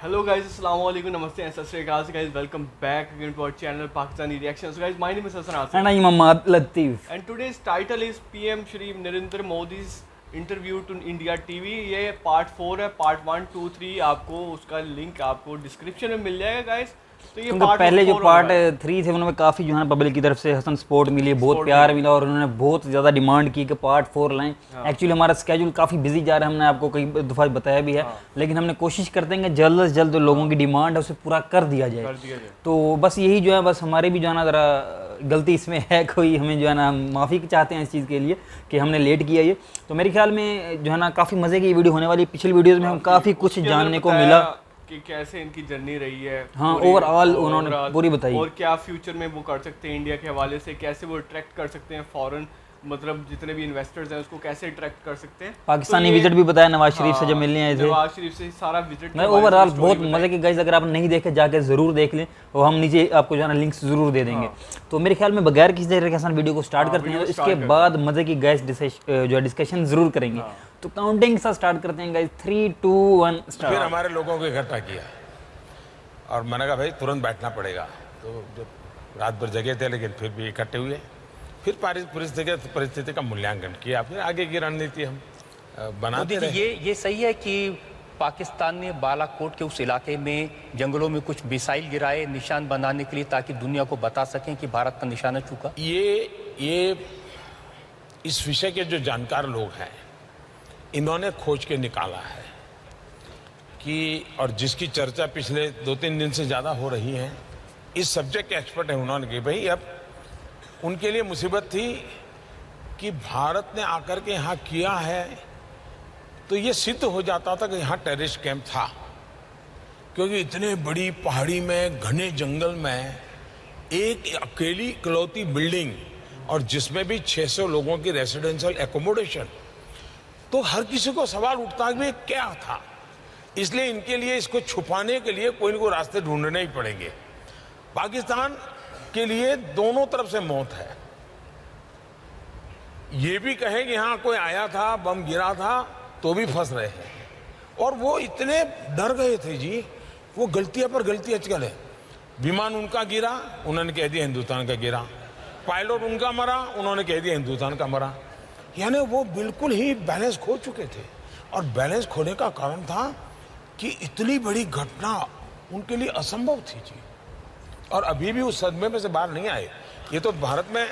Hello guys, Assalamualaikum, Namaste and Sat Sri Akal. Guys, welcome back again to our channel Pakistani Reactions. So guys, my name is Hassan Asif. And I'm Ahmad Latif. And today's title is PM Shri Narendra Modi's interview to India TV. ये part 4 है, part 1, 2, 3 आपको उसका link आपको description में मिल जाएगा guys. तो ये क्योंकि पहले जो पार्ट 3 थे उनमें काफ़ी जो है ना पब्लिक की तरफ से हसन सपोर्ट मिली, बहुत प्यार मिला और उन्होंने बहुत ज़्यादा डिमांड की कि पार्ट 4 लाएं। एक्चुअली हमारा स्केड्यूल काफ़ी बिजी जा रहा है, हमने आपको कई दफ़ा बताया भी है, लेकिन हमने कोशिश करते हैं कि जल्द से जल्द लोगों की डिमांड है उसे पूरा कर दिया जाए। तो बस यही जो है, बस हमारे भी जो है ना ज़रा गलती इसमें है, कोई हमें जो है ना माफ़ी चाहते हैं इस चीज़ के लिए कि हमने लेट किया ये। तो मेरे ख्याल में जो है ना काफ़ी मज़े की वीडियो होने वाली। पिछली वीडियोज़ में हम काफ़ी कुछ जानने को मिला कि कैसे इनकी जर्नी रही है। हाँ, ओवरऑल उन्होंने पूरी बताई और क्या फ्यूचर में वो कर सकते हैं इंडिया के हवाले से, कैसे वो अट्रैक्ट कर सकते हैं फॉरेन, मतलब जितने भी इन्वेस्टर्स हैं उसको कैसे अट्रैक्ट कर सकते हैं। पाकिस्तानी विजिट भी बताया नवाज शरीफ से जब मिलने आए थे, नवाज शरीफ से सारा विजिट मैं ओवरऑल बहुत मजे की। गाइस अगर आप नहीं देखे जाके जरूर देख लें और हम नीचे आपको जो है ना लिंक्स जरूर दे देंगे। तो मेरे ख्याल में बगैर किसी तरह के वीडियो को स्टार्ट करते हैं, इसके बाद मजे की गाइस जो डिस्कशन जरूर करेंगे। तो काउंटिंग से स्टार्ट करते हैं गाइस, 3, 2, 1 स्टार्ट। फिर हमारे लोगों को इकट्ठा किया और मैंने कहा भाई तुरंत बैठना पड़ेगा। तो जब रात भर जगे थे लेकिन फिर भी इकट्ठे हुए, फिर परिस्थिति का मूल्यांकन किया, फिर आगे की रणनीति हम बनाते रहे। ये सही है कि पाकिस्तान ने बालाकोट के उस इलाके में जंगलों में कुछ मिसाइल गिराए निशान बनाने के लिए, ताकि दुनिया को बता सकें कि भारत का निशाना चूका। ये इस विषय के जो जानकार लोग हैं इन्होंने खोज के निकाला है कि, और जिसकी चर्चा पिछले 2-3 दिन से ज़्यादा हो रही है, इस सब्जेक्ट के एक्सपर्ट हैं उन्होंने कि भाई अब उनके लिए मुसीबत थी कि भारत ने आकर के यहाँ किया है तो ये सिद्ध हो जाता था कि यहाँ टेररिस्ट कैंप था, क्योंकि इतने बड़ी पहाड़ी में घने जंगल में एक अकेली इकलौती बिल्डिंग और जिसमें भी 600 लोगों की रेसिडेंशियल एकोमोडेशन, तो हर किसी को सवाल उठता कि क्या था। इसलिए इनके लिए इसको छुपाने के लिए कोई न कोई रास्ते ढूंढने ही पड़ेंगे। पाकिस्तान के लिए दोनों तरफ से मौत है। ये भी कहे कि यहाँ कोई आया था, बम गिरा था, तो भी फंस रहे हैं। और वो इतने डर गए थे जी, वो गलतियां पर गलतियां चले। विमान उनका गिरा, उन्होंने कह दिया हिंदुस्तान का गिरा। पायलट उनका मरा, उन्होंने कह दिया हिंदुस्तान का मरा। यानी वो बिल्कुल ही बैलेंस खो चुके थे। और बैलेंस खोने का कारण था कि इतनी बड़ी घटना उनके लिए असंभव थी जी, और अभी भी उस सदमे में से बाहर नहीं आए। ये तो भारत में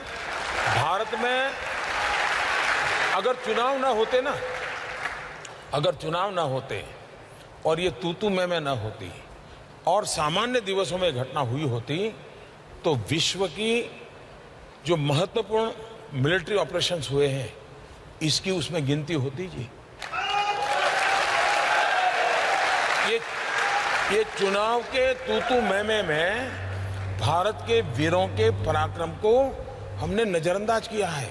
अगर चुनाव ना होते और ये तू मैं ना होती और सामान्य दिवसों में घटना हुई होती, तो विश्व की जो महत्वपूर्ण मिलिट्री ऑपरेशंस हुए हैं इसकी उसमें गिनती होती जी। ये चुनाव के तू मैं में भारत के वीरों के पराक्रम को हमने नजरअंदाज किया है।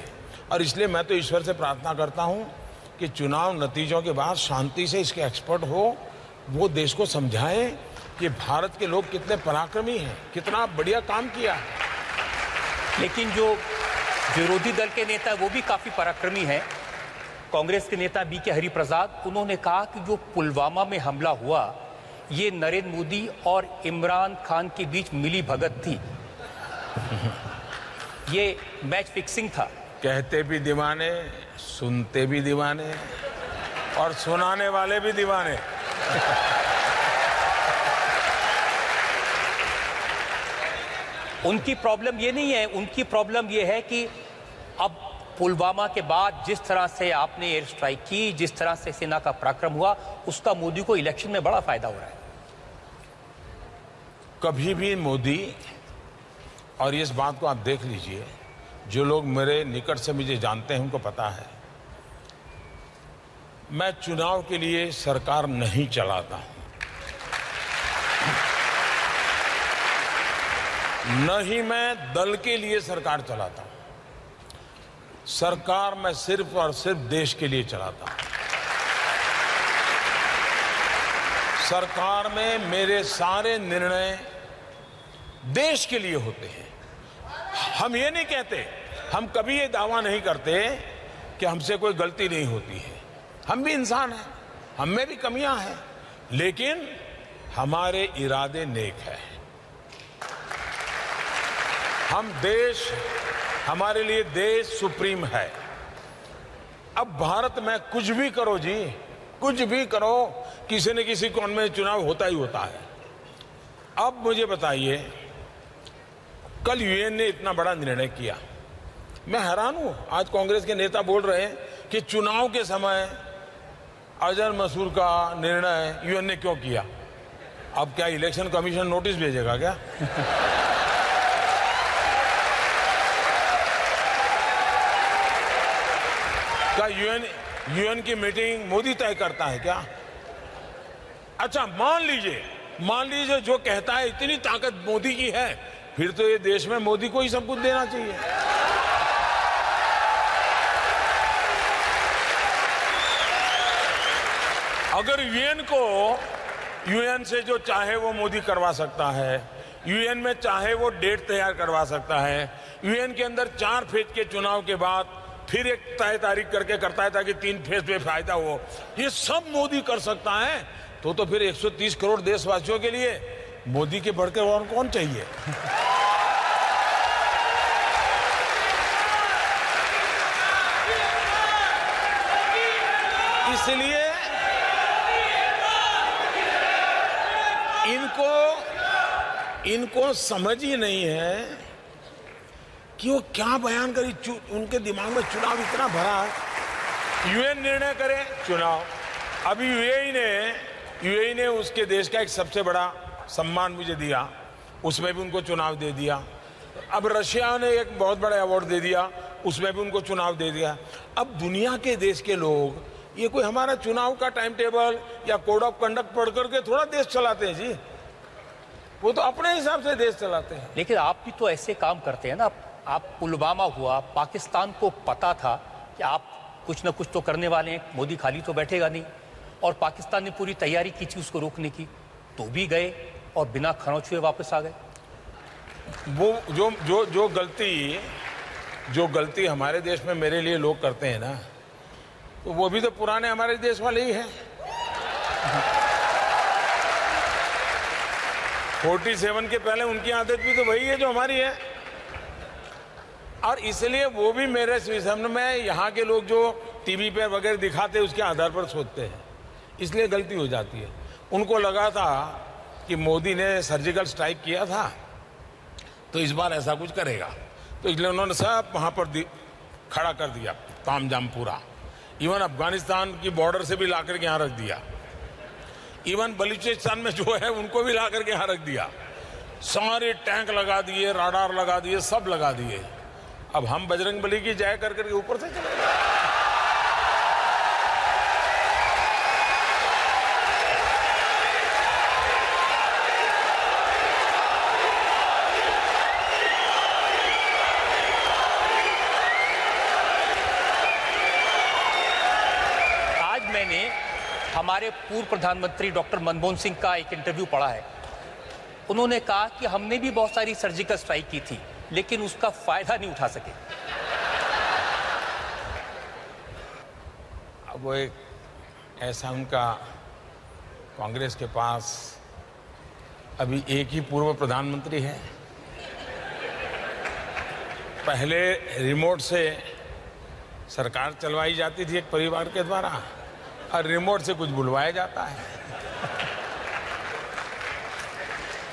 और इसलिए मैं तो ईश्वर से प्रार्थना करता हूं कि चुनाव नतीजों के बाद शांति से इसके एक्सपर्ट हो, वो देश को समझाएं कि भारत के लोग कितने पराक्रमी हैं, कितना बढ़िया काम किया है। लेकिन जो विरोधी दल के नेता वो भी काफी पराक्रमी हैं। कांग्रेस के नेता बी के हरिप्रसाद, उन्होंने कहा कि जो पुलवामा में हमला हुआ ये नरेंद्र मोदी और इमरान खान के बीच मिली भगत थी, ये मैच फिक्सिंग था। कहते भी दीवाने, सुनते भी दीवाने और सुनाने वाले भी दीवाने। उनकी प्रॉब्लम ये नहीं है, उनकी प्रॉब्लम ये है कि अब पुलवामा के बाद जिस तरह से आपने एयर स्ट्राइक की, जिस तरह से सेना का पराक्रम हुआ, उसका मोदी को इलेक्शन में बड़ा फायदा हो रहा है। कभी भी मोदी, और इस बात को आप देख लीजिए, जो लोग मेरे निकट से मुझे जानते हैं उनको पता है, मैं चुनाव के लिए सरकार नहीं चलाता हूं, न ही मैं दल के लिए सरकार चलाता हूं। सरकार मैं सिर्फ और सिर्फ देश के लिए चलाता हूं। सरकार में मेरे सारे निर्णय देश के लिए होते हैं। हम ये नहीं कहते, हम कभी ये दावा नहीं करते कि हमसे कोई गलती नहीं होती है। हम भी इंसान हैं, हम में भी कमियां हैं, लेकिन हमारे इरादे नेक है। हमारे लिए देश सुप्रीम है। अब भारत में कुछ भी करो जी, कुछ भी करो, किसी न किसी कोण में चुनाव होता ही होता है। अब मुझे बताइए, कल यूएन ने इतना बड़ा निर्णय किया, मैं हैरान हूं। आज कांग्रेस के नेता बोल रहे हैं कि चुनाव के समय अजहर मसूद का निर्णय यूएन ने क्यों किया। अब क्या इलेक्शन कमीशन नोटिस भेजेगा क्या? क्या यूएन की मीटिंग मोदी तय करता है क्या? अच्छा, मान लीजिए जो कहता है इतनी ताकत मोदी की है, फिर तो ये देश में मोदी को ही सब कुछ देना चाहिए। अगर यूएन से जो चाहे वो मोदी करवा सकता है, यूएन में चाहे वो डेट तैयार करवा सकता है, यूएन के अंदर 4 फेज के चुनाव के बाद फिर एक तय तारीख करके करता है ताकि 3 फेज में फायदा हो, ये सब मोदी कर सकता है, तो फिर 130 करोड़ देशवासियों के लिए मोदी के बढ़कर और कौन चाहिए? इसलिए इनको समझ ही नहीं है कि वो क्या बयान करी। उनके दिमाग में चुनाव इतना भरा है। यूएन निर्णय करे चुनाव। अभी यूएई ने उसके देश का एक सबसे बड़ा सम्मान मुझे दिया, उसमें भी उनको चुनाव दे दिया। अब रशिया ने एक बहुत बड़ा अवार्ड दे दिया, उसमें भी उनको चुनाव दे दिया। अब दुनिया के देश के लोग ये कोई हमारा चुनाव का टाइम टेबल या कोड ऑफ कंडक्ट पढ़ करके थोड़ा देश चलाते हैं जी, वो तो अपने हिसाब से देश चलाते हैं। लेकिन आप भी तो ऐसे काम करते हैं ना। आप पुलवामा हुआ, पाकिस्तान को पता था कि आप कुछ ना कुछ तो करने वाले हैं, मोदी खाली तो बैठेगा नहीं, और पाकिस्तान ने पूरी तैयारी की थी उसको रोकने की, तो भी गए और बिना खरोंच हुए वापस आ गए। वो जो गलती हमारे देश में मेरे लिए लोग करते हैं ना, तो वो भी तो पुराने हमारे देश वाले ही हैं। 47 के पहले उनकी आदत भी तो वही है जो हमारी है, और इसलिए वो भी मेरे सामने में यहाँ के लोग जो टीवी पे वगैरह दिखाते हैं उसके आधार पर सोचते हैं, इसलिए गलती हो जाती है। उनको लगा था कि मोदी ने सर्जिकल स्ट्राइक किया था तो इस बार ऐसा कुछ करेगा, तो इसलिए उन्होंने सब वहाँ पर खड़ा कर दिया, तामझाम पूरा। इवन अफगानिस्तान की बॉर्डर से भी ला करके यहाँ रख दिया, इवन बलूचिस्तान में जो है उनको भी ला करके यहाँ रख दिया। सारे टैंक लगा दिए, राडार लगा दिए, सब लगा दिए। अब हम बजरंगबली की जय कर करके ऊपर से चले गए। आज मैंने हमारे पूर्व प्रधानमंत्री डॉक्टर मनमोहन सिंह का एक इंटरव्यू पढ़ा है। उन्होंने कहा कि हमने भी बहुत सारी सर्जिकल स्ट्राइक की थी लेकिन उसका फायदा नहीं उठा सके। अब वो एक ऐसा उनका कांग्रेस के पास अभी एक ही पूर्व प्रधानमंत्री है। पहले रिमोट से सरकार चलवाई जाती थी एक परिवार के द्वारा, और रिमोट से कुछ बुलवाया जाता है।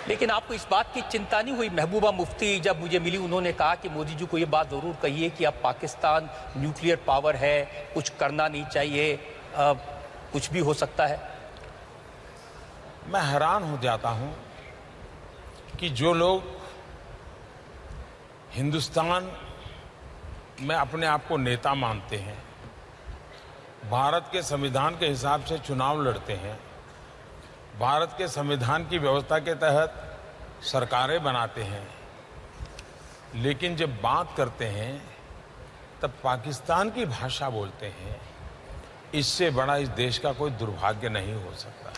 लेकिन आपको इस बात की चिंता नहीं हुई? महबूबा मुफ्ती जब मुझे मिली, उन्होंने कहा कि मोदी जी को ये बात ज़रूर कहिए कि अब पाकिस्तान न्यूक्लियर पावर है, कुछ करना नहीं चाहिए, कुछ भी हो सकता है। मैं हैरान हो जाता हूं कि जो लोग हिंदुस्तान में अपने आप को नेता मानते हैं, भारत के संविधान के हिसाब से चुनाव लड़ते हैं, भारत के संविधान की व्यवस्था के तहत सरकारें बनाते हैं, लेकिन जब बात करते हैं तब पाकिस्तान की भाषा बोलते हैं, इससे बड़ा इस देश का कोई दुर्भाग्य नहीं हो सकता।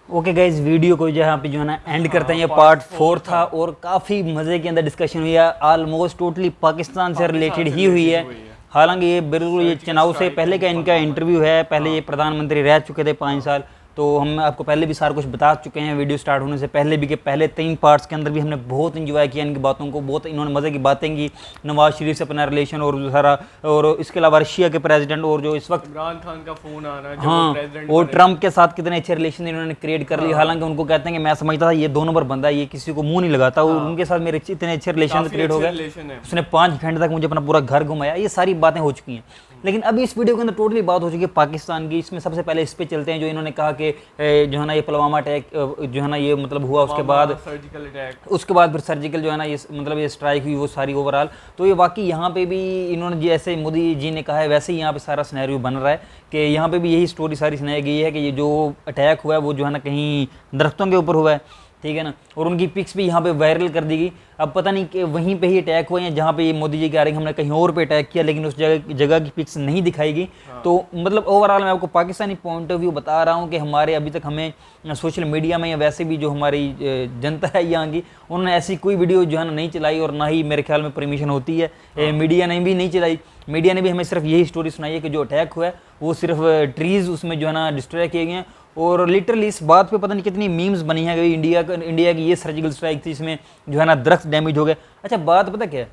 ओके गाइज, वीडियो को जहाँ पे जो है ना एंड करते हैं। ये पार्ट 4 था और काफ़ी मज़े के अंदर डिस्कशन हुई है। ऑलमोस्ट टोटली पाकिस्तान से रिलेटेड ही हुई है। हालांकि ये बिल्कुल ये चुनाव से पहले का इनका इंटरव्यू है, पहले ये प्रधानमंत्री रह चुके थे 5 साल, तो हम आपको पहले भी सारा कुछ बता चुके हैं वीडियो स्टार्ट होने से पहले भी कि पहले 3 पार्ट्स के अंदर भी हमने बहुत एंजॉय किया इनकी बातों को, बहुत इन्होंने मज़े की बातें की, नवाज शरीफ से अपना रिलेशन और सारा, और इसके अलावा रशिया के प्रेसिडेंट और जो इस वक्त इमरान खान का फोन आ रहा है, हाँ, प्रेसिडेंट और ट्रम्प के साथ कितने अच्छे रिलेशन इन्होंने क्रिएट कर लिए। हालांकि उनको कहते हैं कि मैं समझता था ये 2 नंबर बंदा है, ये किसी को मुंह नहीं लगाता, और उनके साथ मेरे इतने अच्छे रिलेशन क्रिएट हो गए, उसने 5 घंटे तक मुझे अपना पूरा घर घुमाया, ये सारी बातें हो चुकी हैं। लेकिन अभी इस वीडियो के अंदर टोटली बात हो चुकी है पाकिस्तान की। इसमें सबसे पहले इस पे चलते हैं जो इन्होंने कहा कि जो है ना ये पुलवामा अटैक जो है ना ये मतलब हुआ, उसके बाद सर्जिकल अटैक, उसके बाद फिर सर्जिकल जो है ना ये मतलब ये स्ट्राइक हुई, वो सारी ओवरऑल। तो ये वाकई यहाँ पे भी इन्होंने जैसे मोदी जी ने कहा है वैसे ही यहाँ पे सारा सिनेरियो बन रहा है कि यहाँ पे भी यही स्टोरी सारी सुनाई गई है कि ये जो अटैक हुआ है वो जो है ना कहीं दरख्तों के ऊपर हुआ है, ठीक है ना, और उनकी पिक्स भी यहाँ पे वायरल कर दी गई। अब पता नहीं कि वहीं पे ही अटैक हुआ है जहाँ पे ये मोदी जी कह रहे हैं हमने कहीं और पे अटैक किया, लेकिन उस जगह की पिक्स नहीं दिखाई गई। तो मतलब ओवरऑल मैं आपको पाकिस्तानी पॉइंट ऑफ व्यू बता रहा हूँ कि हमारे अभी तक हमें सोशल मीडिया में या वैसे भी जो हमारी जनता है यहाँ की, उन्होंने ऐसी कोई वीडियो जो है ना नहीं चलाई, और ना ही मेरे ख्याल में परमिशन होती है। मीडिया ने भी नहीं चलाई, मीडिया ने भी हमें सिर्फ यही स्टोरी सुनाई है कि जो अटैक हुआ है वो सिर्फ ट्रीज़ उसमें जो है ना डिस्ट्रॉय किए गए हैं। और लिटरली इस बात पे पता नहीं कितनी मीम्स बनी है कि इंडिया की ये सर्जिकल स्ट्राइक थी, इसमें जो है ना दरख्त डैमेज हो गए। अच्छा बात पता क्या है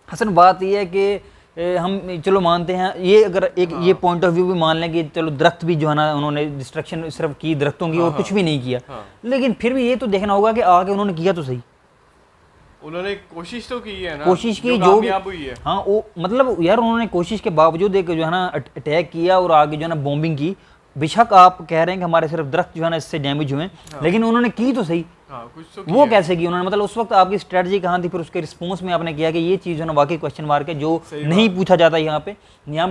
हसन, बात ये है कि हम चलो मानते हैं ये, अगर एक ये पॉइंट ऑफ व्यू भी मान लें कि चलो दरख्त भी जो है ना उन्होंने डिस्ट्रक्शन सिर्फ की दरख्तों की और कुछ भी नहीं किया, लेकिन फिर भी ये तो देखना होगा कि आगे उन्होंने किया तो सही, उन्होंने कोशिश तो की है ना, कोशिश की जो कामयाब हुई है। हाँ वो मतलब यार उन्होंने कोशिश के बावजूद एक जो है ना अटैक किया और आगे जो है ना बॉम्बिंग की। बेशक आप कह रहे हैं कि हमारे सिर्फ दरख्त जो है ना इससे डैमेज हुए, लेकिन उन्होंने की तो सही। कुछ तो वो कैसे की उन्होंने, मतलब उस वक्त आपकी स्ट्रेटजी कहाँ थी, फिर उसके रिस्पॉन्स में आपने किया कि ये चीज़ है ना वाकई क्वेश्चन मार्क है, जो नहीं पूछा जाता यहाँ पे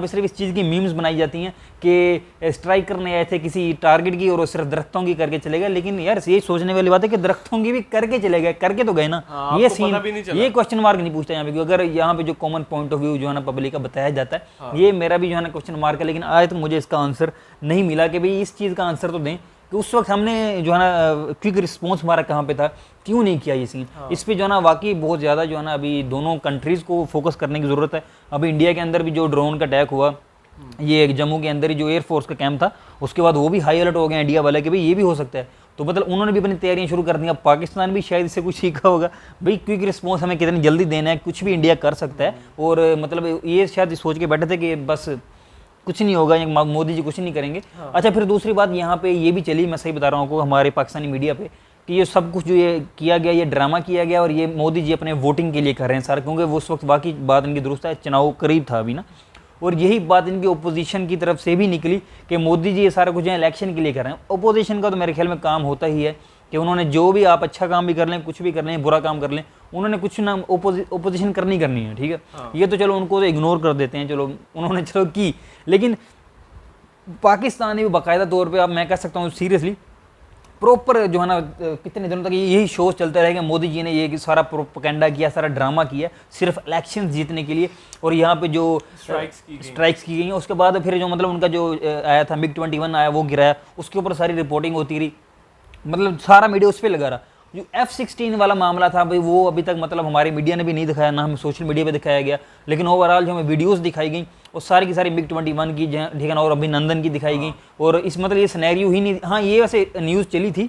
सिर्फ इस चीज़ की मीम्स बनाई जाती हैं कि स्ट्राइक करने आए थे किसी टारगेट की और वो सिर्फ दरख्तों की करके चले गए। लेकिन यार ये सोचने वाली बात है कि दरख्तों की भी करके चले गए, करके तो गए ना, ये सीन ये क्वेश्चन मार्क नहीं पूछता यहाँ पे। अगर यहाँ पे जो कॉमन पॉइंट ऑफ व्यू जो है ना पब्लिक का बताया जाता है, ये मेरा भी जो है ना क्वेश्चन मार्क है, लेकिन आज तक मुझे इसका आंसर नहीं मिला कि भाई इस चीज़ का आंसर तो दें कि उस वक्त हमने जो है ना क्विक रिस्पॉन्स हमारा कहाँ पे था, क्यों नहीं किया ये सीन। इस पे जो है ना वाकई बहुत ज़्यादा जो है ना अभी दोनों कंट्रीज़ को फोकस करने की ज़रूरत है। अभी इंडिया के अंदर भी जो ड्रोन का अटैक हुआ, ये जम्मू के अंदर ही जो एयरफोर्स का कैंप था, उसके बाद वो भी हाई अलर्ट हो गए इंडिया वाले कि भाई ये भी हो सकता है। तो मतलब उन्होंने भी अपनी तैयारियां शुरू कर दी। अब पाकिस्तान भी शायद इससे कुछ सीखा होगा, भाई क्विक रिस्पॉन्स हमें कितनी जल्दी देना है, कुछ भी इंडिया कर सकता है। और मतलब ये शायद सोच के बैठे थे कि बस कुछ नहीं होगा, मोदी जी कुछ नहीं करेंगे। अच्छा फिर दूसरी बात यहाँ पे ये भी चली, मैं सही बता रहा हूँ आपको, हमारे पाकिस्तानी मीडिया पे, कि ये सब कुछ जो ये किया गया, ये ड्रामा किया गया और ये मोदी जी अपने वोटिंग के लिए कर रहे हैं सारा, क्योंकि वो उस वक्त बाकी बात इनकी दुरुस्त है, चुनाव करीब था अभी ना, और यही बात इनकी ओपोजिशन की तरफ से भी निकली कि मोदी जी ये सारा कुछ इलेक्शन के लिए कर रहे हैं। ओपोजिशन का तो मेरे ख्याल में काम होता ही है कि उन्होंने जो भी, आप अच्छा काम भी कर लें, कुछ भी कर लें, बुरा काम कर लें, उन्होंने कुछ ना ओपोजिशन करनी है, ठीक है। ये तो चलो उनको तो इग्नोर कर देते हैं, चलो उन्होंने चलो की, लेकिन पाकिस्तान ने भी बाकायदा तौर पे, अब मैं कह सकता हूँ सीरियसली प्रॉपर जो है ना कितने दिनों तक यही शोज चलते रहेंगे, मोदी जी ने ये सारा प्रोपेगेंडा किया, सारा ड्रामा किया सिर्फ इलेक्शंस जीतने के लिए। और यहाँ पे जो स्ट्राइक्स की गई हैं, उसके बाद फिर जो मतलब उनका जो आया था MiG-21 आया, वो गिराया, उसके ऊपर सारी रिपोर्टिंग होती रही, मतलब सारा मीडिया उस पर लगा रहा। जो F-16 वाला मामला था भाई, वो अभी तक मतलब हमारे मीडिया ने भी नहीं दिखाया, ना हम सोशल मीडिया पे दिखाया गया, लेकिन ओवरऑल जो हमें वीडियोस दिखाई गई और सारी की सारी MiG-21 की, ठीक है ना, और अभिनंदन की दिखाई गई। और इस मतलब ये सिनेरियो ही नहीं, हाँ ये वैसे न्यूज़ चली थी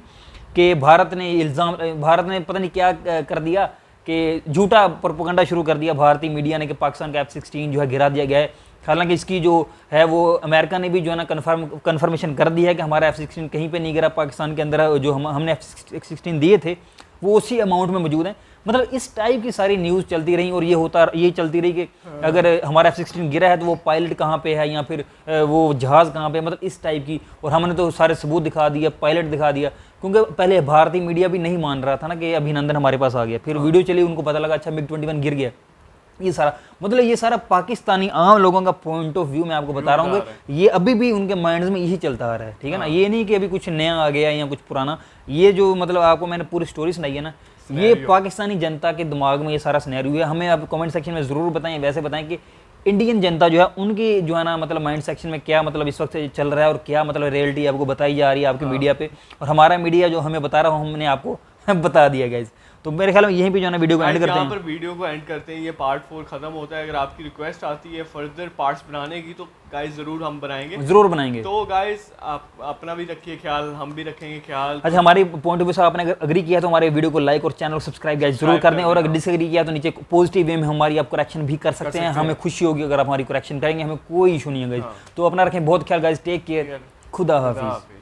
कि भारत ने पता नहीं क्या कर दिया कि झूठा प्रोपेगेंडा शुरू कर दिया भारतीय मीडिया ने कि पाकिस्तान का F-16 जो है गिरा दिया गया है। हालांकि इसकी जो है वो अमेरिका ने भी जो है ना कन्फर्मेशन कर दिया है कि हमारा F-16 कहीं पे नहीं गिरा, पाकिस्तान के अंदर जो हमने F-16 दिए थे वो उसी अमाउंट में मौजूद हैं। मतलब इस टाइप की सारी न्यूज़ चलती रही और ये चलती रही कि अगर हमारा F-16 गिरा है तो वो पायलट कहाँ पे है या फिर वो जहाज़ कहाँ पे है, मतलब इस टाइप की। और हमने तो सारे सबूत दिखा दिया, पायलट दिखा दिया, क्योंकि पहले भारतीय मीडिया भी नहीं मान रहा था ना कि अभिनंदन हमारे पास आ गया। फिर वीडियो चली, उनको पता लगा अच्छा MiG-21 गिर गया। ये सारा मतलब ये सारा पाकिस्तानी आम लोगों का पॉइंट ऑफ व्यू मैं आपको बता रहा हूँ कि ये अभी भी उनके माइंड्स में यही चलता आ रहा है, ठीक है ना। ये नहीं कि अभी कुछ नया आ गया या कुछ पुराना, ये जो मतलब आपको मैंने पूरी स्टोरी सुनाई है ना, ये पाकिस्तानी जनता के दिमाग में ये सारा सिनेरियो है। हमें आप कमेंट सेक्शन में ज़रूर बताएं, वैसे बताएं कि इंडियन जनता जो है उनकी जो है ना मतलब माइंड सेक्शन में क्या मतलब इस वक्त चल रहा है और क्या मतलब रियलिटी आपको बताई जा रही है आपके मीडिया पे, और हमारा मीडिया जो हमें बता रहा हूँ, हमने आपको बता दिया गाइज। तो मेरे ख्याल में यहीं पे जो है ना वीडियो को एंड करते यहाँ हैं। पर वीडियो को एंड करते हैं, ये पार्ट 4 खत्म होता है। अगर आपकी रिक्वेस्ट आती है फर्दर पार्ट्स बनाने की तो गाइस ज़रूर हम बनाएंगे, जरूर बनाएंगे। तो गाइस आप अपना भी रखिए ख्याल, हम भी रखेंगे ख्याल। अच्छा, हमारे पॉइंट ऑफ व्यू से आपने अगर अग्री किया तो हमारे वीडियो को लाइक और चैनल को सब्सक्राइब गाइस जरूर कर दें, और अगर डिसएग्री किया तो नीचे पॉजिटिव वे में हमारी आप करेक्शन भी कर सकते हैं। हमें खुशी होगी अगर आप हमारी करेक्शन करेंगे, हमें कोई इशू नहीं है गाइस। तो अपना रखें बहुत ख्याल गाइस, टेक केयर, खुदा हाफिज़।